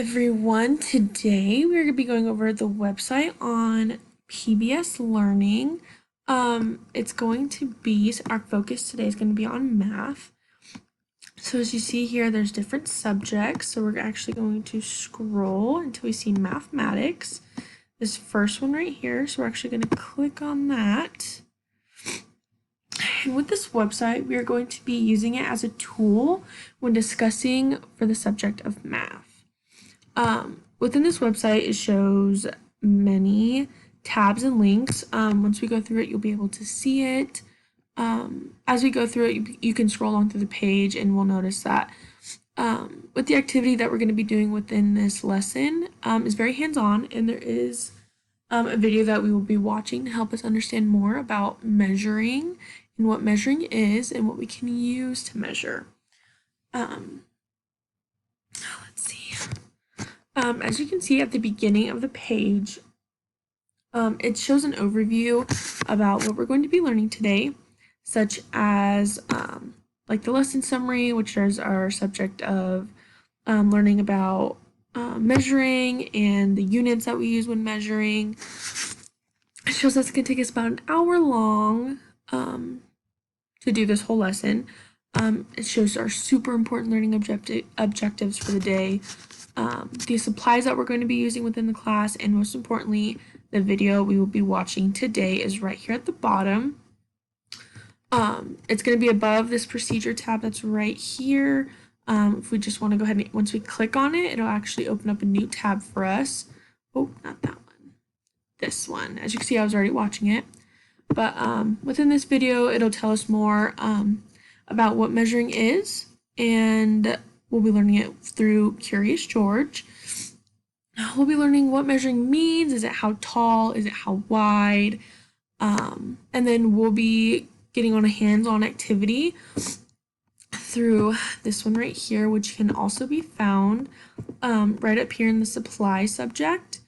everyone. Today we're going to be going over the website on PBS Learning. It's going to be, our focus today is going to be on math. So as you see here, there's different subjects. So we're actually going to scroll until we see mathematics. This first one right here. So we're actually going to click on that. And with this website, we are going to be using it as a tool when discussing for the subject of math. Within this website, it shows many tabs and links. Once we go through it, you'll be able to see it. As we go through it, you can scroll on through the page and we'll notice that with the activity that we're going to be doing within this lesson is very hands-on, and there is a video that we will be watching to help us understand more about measuring and what measuring is and what we can use to measure. Let's see. As you can see at the beginning of the page, it shows an overview about what we're going to be learning today, such as like the lesson summary, which is our subject of learning about measuring and the units that we use when measuring. It shows us it's going to take us about an hour long to do this whole lesson. It shows our super important learning objectives for the day, the supplies that we're going to be using within the class, and most importantly, the video we will be watching today is right here at the bottom. It's going to be above this procedure tab that's right here. If we just want to go ahead and once we click on it, it'll actually open up a new tab for us. Oh, not that one. This one. As you can see, I was already watching it. But within this video, it'll tell us more about what measuring is, and we'll be learning it through Curious George. We'll be learning what measuring means. Is it how tall? Is it how wide? And then we'll be getting on a hands-on activity through this one right here, which can also be found right up here in the supply subject.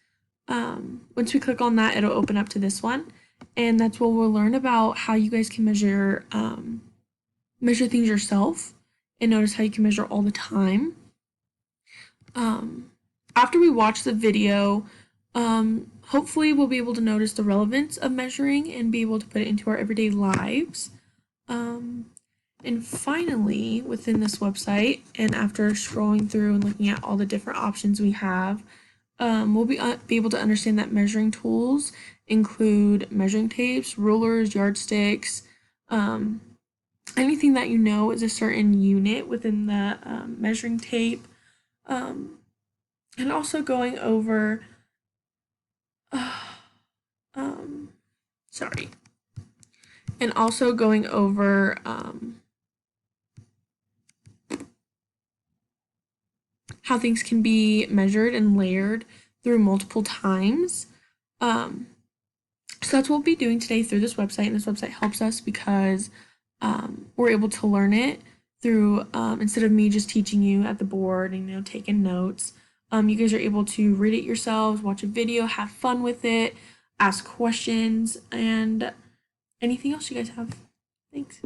Once we click on that, it'll open up to this one, and that's where we'll learn about how you guys can measure things yourself, and notice how you can measure all the time. After we watch the video, hopefully we'll be able to notice the relevance of measuring and be able to put it into our everyday lives. And finally, within this website, and after scrolling through and looking at all the different options we have, we'll be able to understand that measuring tools include measuring tapes, rulers, yardsticks, anything that you know is a certain unit within the measuring tape, and also going over how things can be measured and layered through multiple times. So that's what we'll be doing today through this website, and this website helps us because we're able to learn it through, instead of me just teaching you at the board and taking notes, you guys are able to read it yourselves, watch a video, have fun with it, ask questions, and anything else you guys have. Thanks.